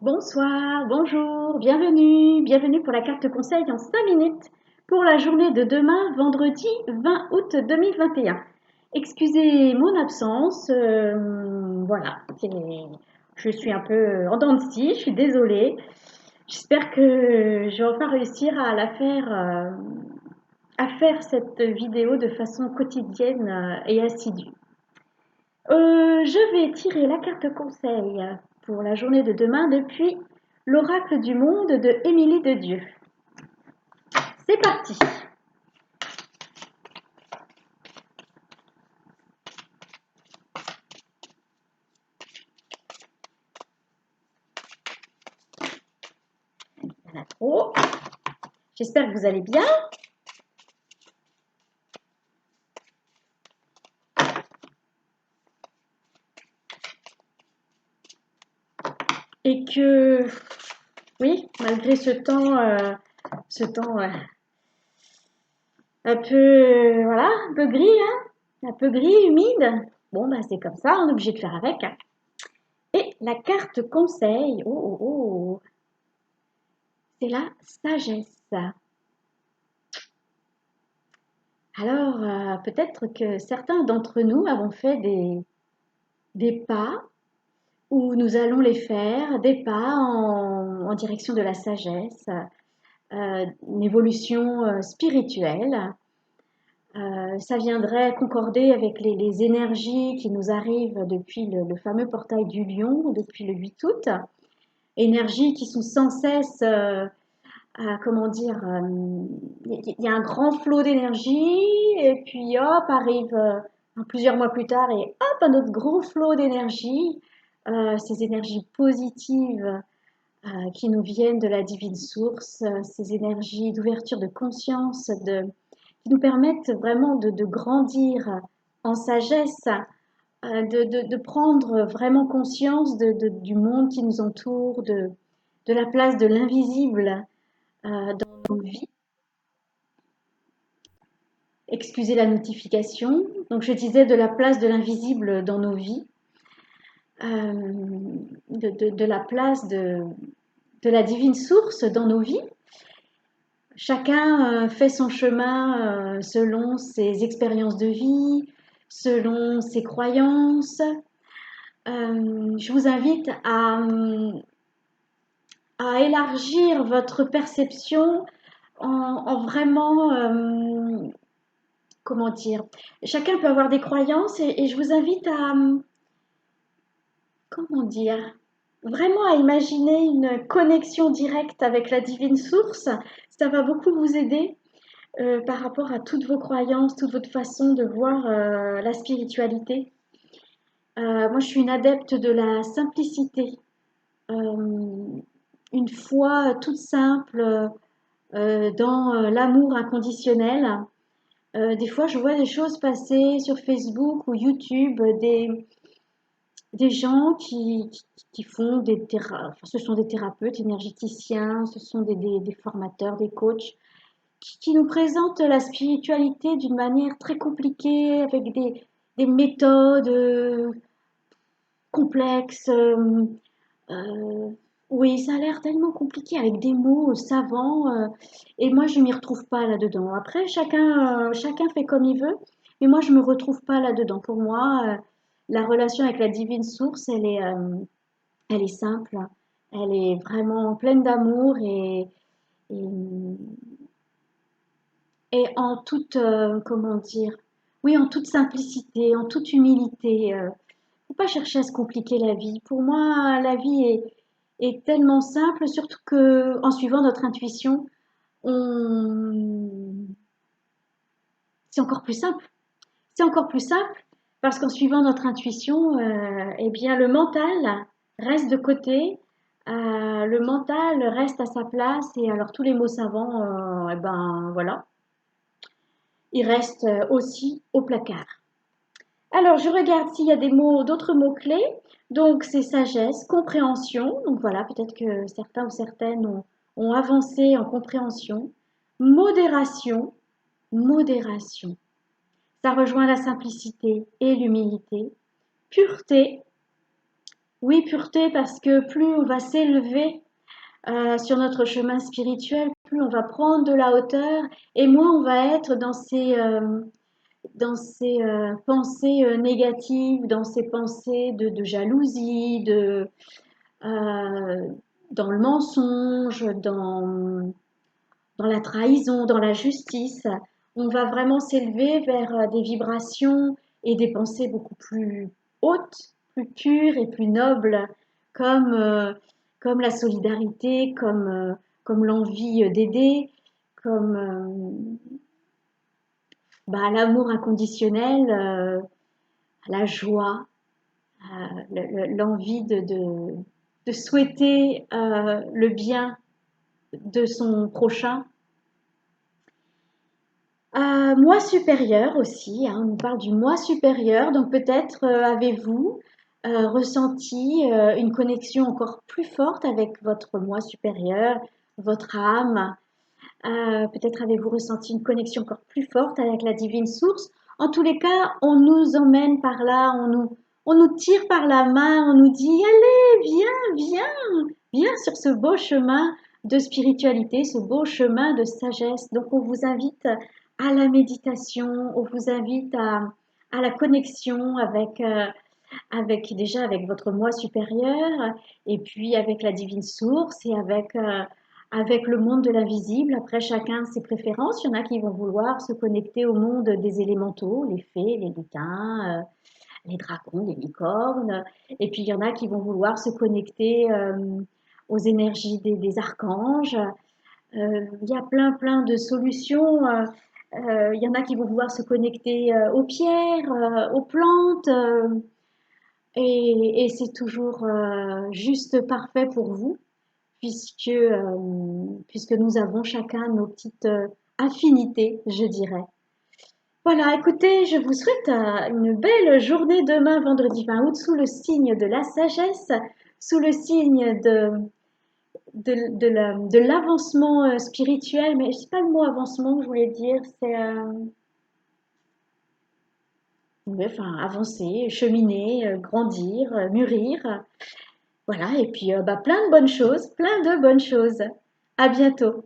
Bonsoir, bonjour, bienvenue pour la carte conseil en 5 minutes pour la journée de demain, vendredi 20 août 2021. Excusez mon absence, voilà, je suis un peu en dents de scie, je suis désolée. J'espère que je vais enfin réussir à faire cette vidéo de façon quotidienne et assidue. Je vais tirer la carte conseil pour la journée de demain depuis l'oracle du monde de Émilie de Dieu. C'est parti. Il y en a trop. J'espère que vous allez bien. Et que, oui, malgré ce temps un peu, voilà, un peu gris, hein, un peu gris, humide. Bon, bah c'est comme ça, on est obligé de faire avec. Et la carte conseil, c'est la sagesse. Alors, peut-être que certains d'entre nous avons fait des pas où nous allons les faire, des pas en direction de la sagesse, une évolution spirituelle. Ça viendrait concorder avec les énergies qui nous arrivent depuis le fameux portail du lion, depuis le 8 août. Énergies qui sont sans cesse comment dire, il y a un grand flot d'énergie et puis hop, arrive plusieurs mois plus tard et hop, un autre gros flot d'énergie, ces énergies positives qui nous viennent de la divine source, ces énergies d'ouverture de conscience, qui nous permettent vraiment de grandir en sagesse, de prendre vraiment conscience du monde qui nous entoure, de la place de l'invisible dans nos vies. Excusez la notification. Donc je disais de la place de l'invisible dans nos vies, de la place de la divine source dans nos vies. Chacun fait son chemin selon ses expériences de vie, selon ses croyances. Je vous invite à élargir votre perception en vraiment comment dire, chacun peut avoir des croyances et je vous invite à, comment dire, vraiment à imaginer une connexion directe avec la divine source. Ça va beaucoup vous aider par rapport à toutes vos croyances, toute votre façon de voir la spiritualité. Moi, je suis une adepte de la simplicité. Une foi toute simple dans l'amour inconditionnel. Des fois, je vois des choses passer sur Facebook ou YouTube, des gens qui font enfin, ce sont des thérapeutes énergéticiens, ce sont des formateurs, des coachs, qui nous présentent la spiritualité d'une manière très compliquée, avec des méthodes complexes. Euh, oui, ça a l'air tellement compliqué avec des mots savants et moi je m'y retrouve pas là-dedans. Après, chacun fait comme il veut, mais moi je me retrouve pas là-dedans. Pour moi, la relation avec la divine source, elle est simple, elle est vraiment pleine d'amour et, et en toute, comment dire, oui, en toute simplicité, en toute humilité. Faut pas chercher à se compliquer la vie. Pour moi, la vie est tellement simple, surtout que en suivant notre intuition, on... c'est encore plus simple. C'est encore plus simple parce qu'en suivant notre intuition, eh bien, le mental reste de côté, le mental reste à sa place et alors tous les mots savants, eh ben voilà, ils restent aussi au placard. Alors, je regarde s'il y a d'autres mots-clés. Donc, c'est sagesse, compréhension. Donc, voilà, peut-être que certains ou certaines ont avancé en compréhension. Modération, modération. Ça rejoint la simplicité et l'humilité. Pureté, Oui, pureté, parce que plus on va s'élever sur notre chemin spirituel, plus on va prendre de la hauteur et moins on va être dans ces pensées négatives, dans ces pensées de jalousie, euh, dans le mensonge, dans la trahison, dans la justice. On va vraiment s'élever vers des vibrations et des pensées beaucoup plus hautes, plus pures et plus nobles, comme, euh, comme la solidarité, comme l'envie d'aider, comme l'amour inconditionnel, la joie, l'envie de souhaiter le bien de son prochain. Moi supérieur aussi, hein, on parle du moi supérieur, donc peut-être avez-vous ressenti une connexion encore plus forte avec votre moi supérieur, votre âme. Peut-être avez-vous ressenti une connexion encore plus forte avec la divine source. En tous les cas, on nous emmène par là, on nous tire par la main, on nous dit, allez, viens, viens, viens sur ce beau chemin de spiritualité, ce beau chemin de sagesse. Donc, on vous invite à la méditation, on vous invite à la connexion avec déjà avec votre moi supérieur et puis avec la divine source et avec le monde de l'invisible. Après, chacun ses préférences. Il y en a qui vont vouloir se connecter au monde des élémentaux, les fées, les lutins, les dragons, les licornes. Et puis, il y en a qui vont vouloir se connecter aux énergies des archanges. Il y a plein de solutions. Il y en a qui vont vouloir se connecter aux pierres, aux plantes. Et c'est toujours juste parfait pour vous, puisque nous avons chacun nos petites affinités, je dirais. Voilà, écoutez, je vous souhaite une belle journée demain, vendredi 20 août, sous le signe de la sagesse, sous le signe de l'avancement spirituel, mais c'est pas le mot avancement que je voulais dire, c'est ouais, enfin, avancer, cheminer, grandir, mûrir. Voilà, et puis plein de bonnes choses, plein de bonnes choses. À bientôt.